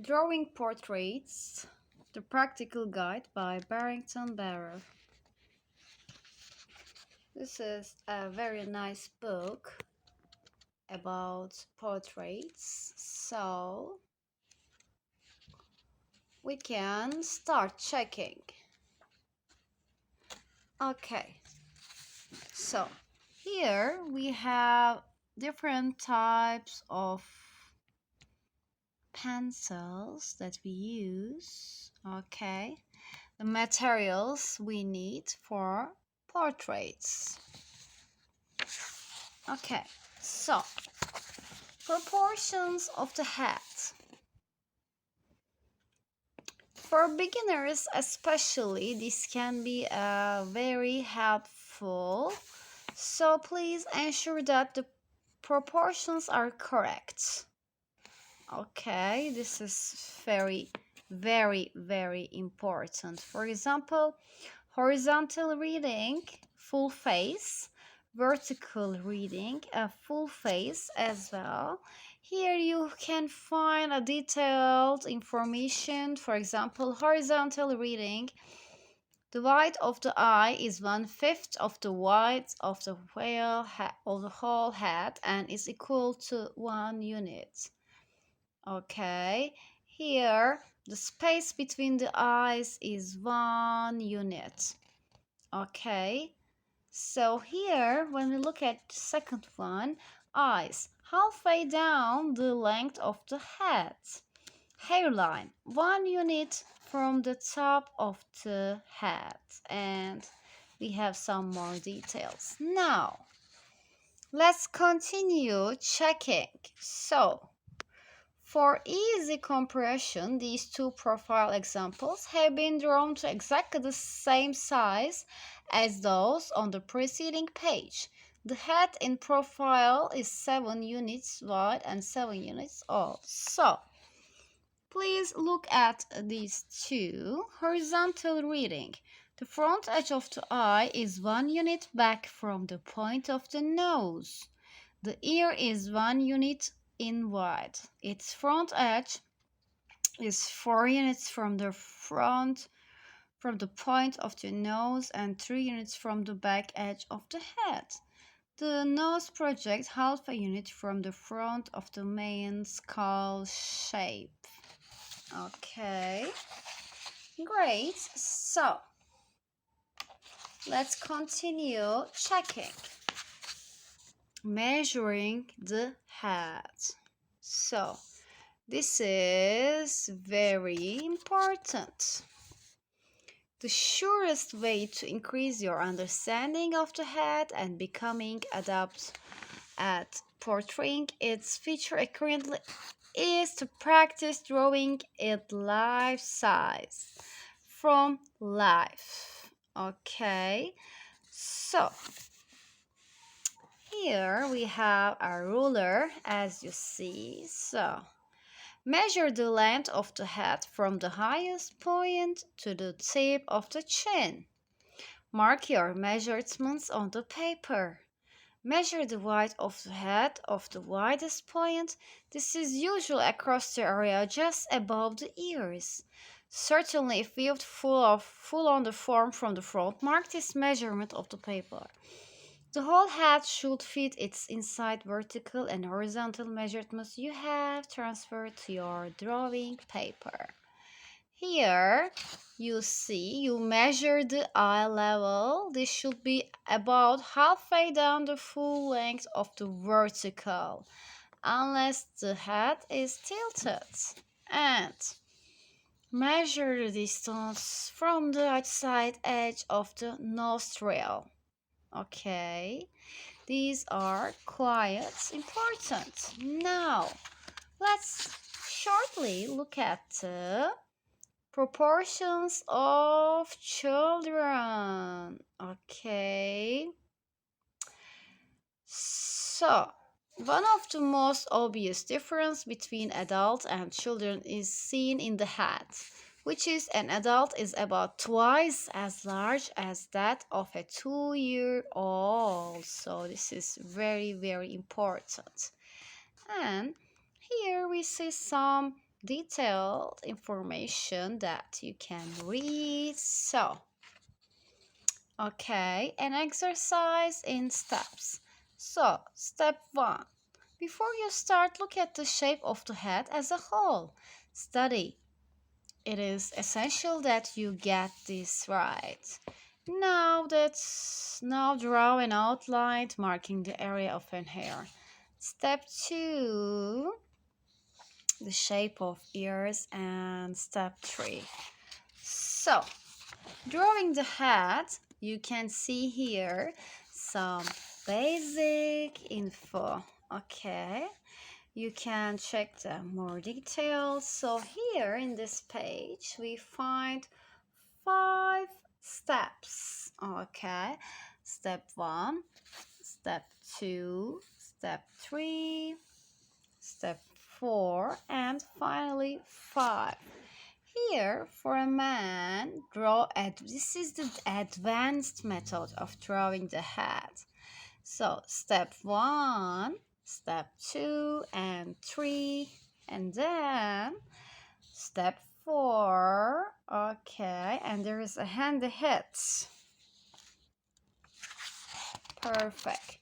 Drawing Portraits, The Practical Guide by Barrington Barrow. This is a very nice book about portraits, so we can start checking. Okay, so here we have different types of pencils that we use. Okay, the materials we need for portraits. Okay, so proportions of the head. For beginners especially, this can be very helpful. So please ensure that the proportions are correct. Okay, this is very important. For example, horizontal reading, full face, vertical reading, a full face as well. Here you can find a detailed information. For example, horizontal reading, the width of the eye is 1/5 of the width of the whole head and is equal to 1 unit. Okay, here the space between the eyes is 1 unit. Okay, so here when we look at the second one, eyes, halfway down the length of the head. Hairline, 1 unit from the top of the head. And we have some more details. Now, let's continue checking. So, for easy comparison, these two profile examples have been drawn to exactly the same size as those on the preceding page. The head in profile is 7 units wide and 7 units tall. So, please look at these two. Horizontal reading. The front edge of the eye is 1 unit back from the point of the nose. The ear is 1 unit in wide. Its front edge is 4 units from the point of the nose and 3 units from the back edge of the head. The nose projects half a unit from the front of the main skull shape. Okay, great. So, let's continue checking. Measuring the head. So, this is very important. The surest way to increase your understanding of the head and becoming adept at portraying its feature accurately is to practice drawing it life size from life. Okay, so here we have a ruler as you see. So measure the length of the head from the highest point to the tip of the chin. Mark your measurements on the paper. Measure the width of the head of the widest point. This is usually across the area just above the ears. Certainly, if viewed full on the form from the front, mark this measurement of the paper. The whole head should fit its inside vertical and horizontal measurements you have transferred to your drawing paper. Here you see you measure the eye level. This should be about halfway down the full length of the vertical, unless the head is tilted. And measure the distance from the outside edge of the nostril. Okay, these are quite important. Now, let's shortly look at the proportions of children. Okay, so one of the most obvious difference between adults and children is seen in the head, which is an adult is about twice as large as that of a 2-year-old. So this is very important. And here we see some detailed information that you can read. So, okay, an exercise in steps. So, step one. Before you start, look at the shape of the head as a whole. Study. It is essential that you get this right. Now draw an outline marking the area of an hair. Step 2, the shape of ears, and step 3. So, drawing the head, you can see here some basic info. Okay, you can check the more details. So here in this page, we find 5 steps. Okay, step 1, step 2, step 3, step 4, and finally 5. Here, for a man, this is the advanced method of drawing the head. So, step 1, step 2, and 3, and then step 4. Okay, and there is a hand ahead. Perfect.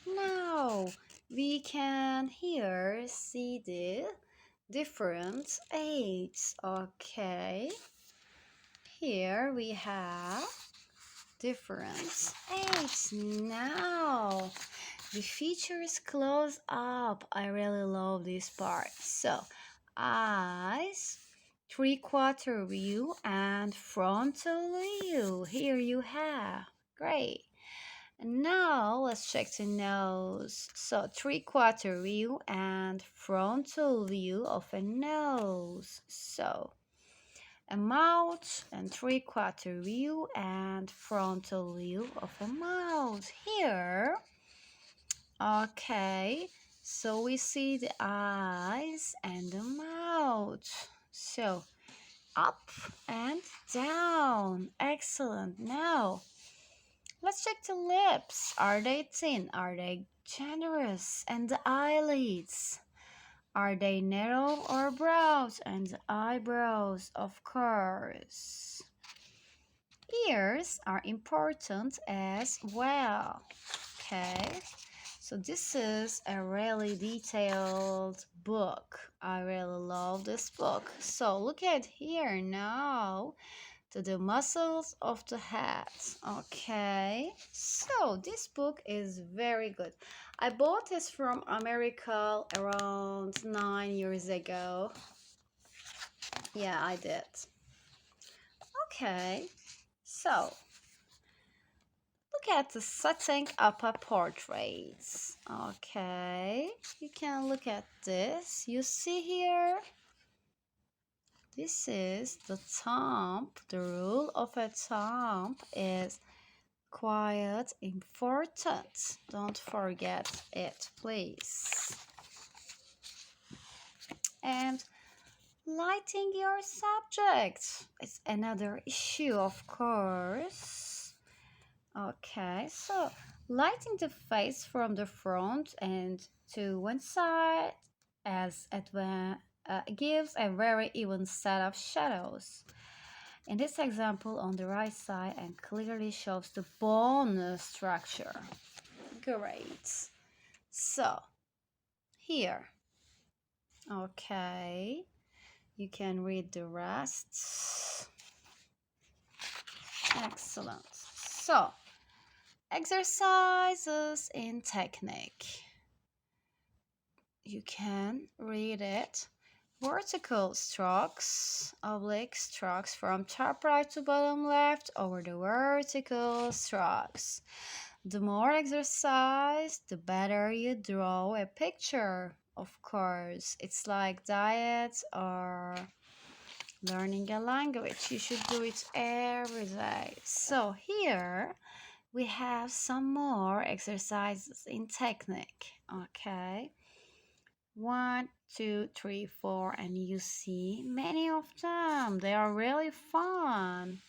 Now we can here see the different aids. Okay, here we have different aids. Now the features close up. I really love this part. So eyes, three-quarter view, and frontal view. Here you have. Great. And now let's check the nose. So three-quarter view and frontal view of a nose. So a mouth and three-quarter view and frontal view of a mouth. Here, okay, so we see the eyes and the mouth. So up and down. Excellent. Now let's check the lips. Are they thin? Are they generous? And the eyelids. Are they narrow or brows? And the eyebrows, of course. Ears are important as well. Okay. So this is a really detailed book. I really love this book. So look at here now to the muscles of the head. Okay, so this book is very good. I bought this from America around 9 years ago. Yeah, I did. Okay, so look at the setting up a portraits. Okay, you can look at this. You see here, this is the thumb. The rule of a thumb is quite important. Don't forget it, please. And lighting your subject is another issue, of course. Okay, so lighting the face from the front and to one side gives a very even set of shadows. In this example, on the right side and clearly shows the bone structure. Great. So, here. Okay. You can read the rest. Excellent. So, exercises in technique. You can read it. Vertical strokes, oblique strokes from top right to bottom left over the vertical strokes. The more exercise, the better you draw a picture. Of course, it's like diet or learning a language. You should do it every day. So here we have some more exercises in technique. Okay. 1, 2, 3, 4, and you see many of them. They are really fun.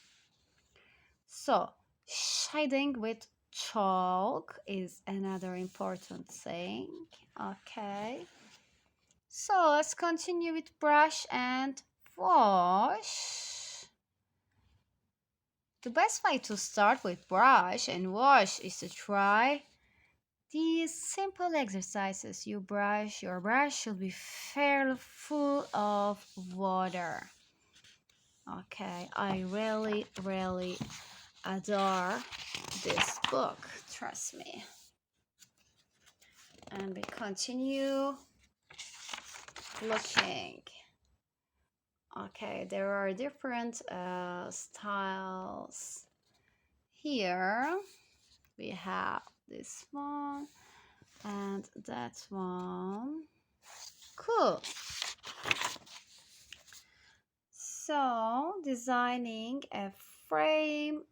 So, shading with chalk is another important thing. Okay. So let's continue with brush and wash. The best way to start with brush and wash is to try these simple exercises. Your brush should be fairly full of water. Okay, I really, really adore this book, trust me. And we continue looking. Okay, there are different styles. Here we have this one and that one. Cool. So designing a frame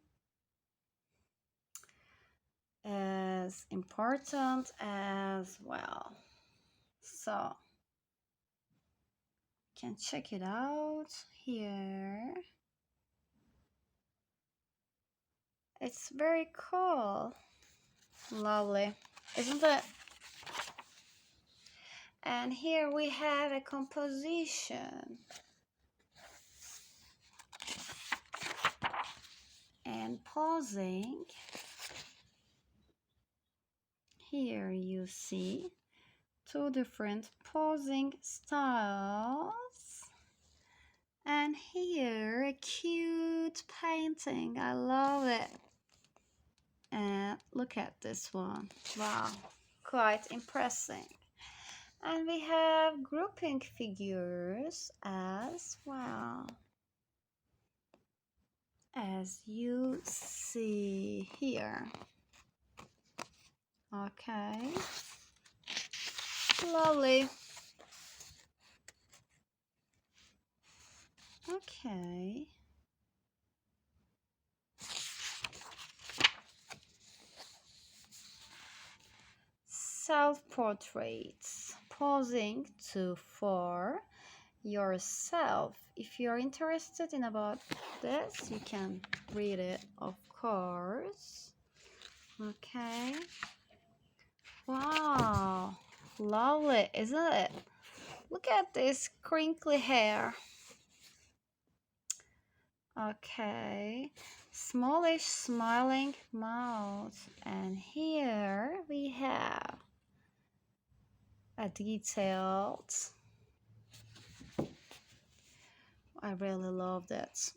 is important as well. So you can check it out here. It's very cool. Lovely, isn't it? And here we have a composition. And pausing. Here you see two different pausing styles. And here a cute painting. I love it. And look at this one. Wow, quite impressive. And we have grouping figures as well, as you see here. Okay, lovely. Okay. Self-portraits, posing to for yourself. If you're interested in about this, you can read it, of course. Okay. Wow, lovely, isn't it? Look at this crinkly hair. Okay, smallish smiling mouth, and here we have a detailed. I really love that.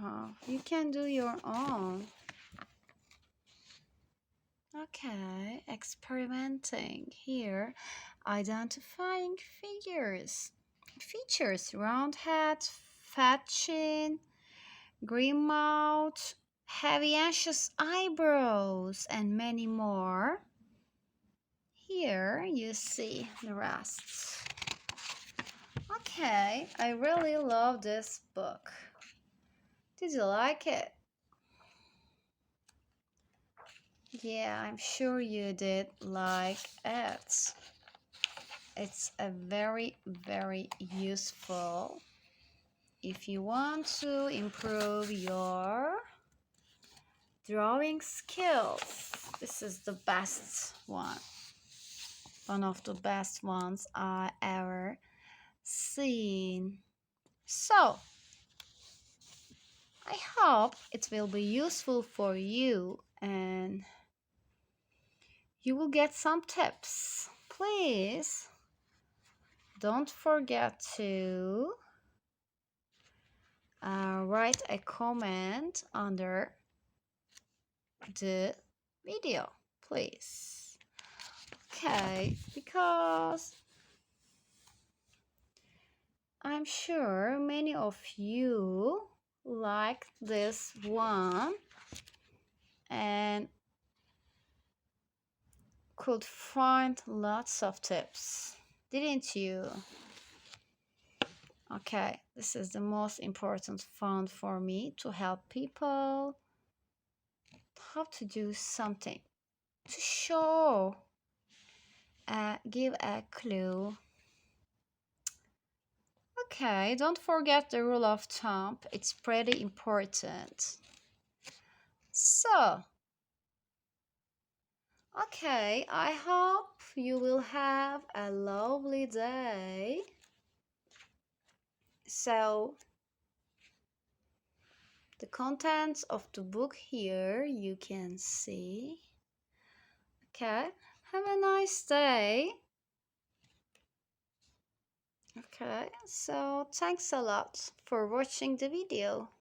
Wow, you can do your own. Okay, experimenting here, identifying features, round head, fat chin, green mouth, heavy anxious eyebrows, and many more. Here you see the rest. Okay, I really love this book. Did you like it? Yeah, I'm sure you did like it. It's a very, very useful if you want to improve your drawing skills. This is the best one of the best ones I ever seen. So I hope it will be useful for you and you will get some tips. Please don't forget to write a comment under the video, please. Okay, because I'm sure many of you like this one and could find lots of tips, didn't you? Okay, this is the most important fund for me to help people how to do something, to show, give a clue. Okay, don't forget the rule of thumb, it's pretty important. So, Okay, I hope you will have a lovely day. So, the contents of the book here you can see. Okay, have a nice day. Okay, so thanks a lot for watching the video.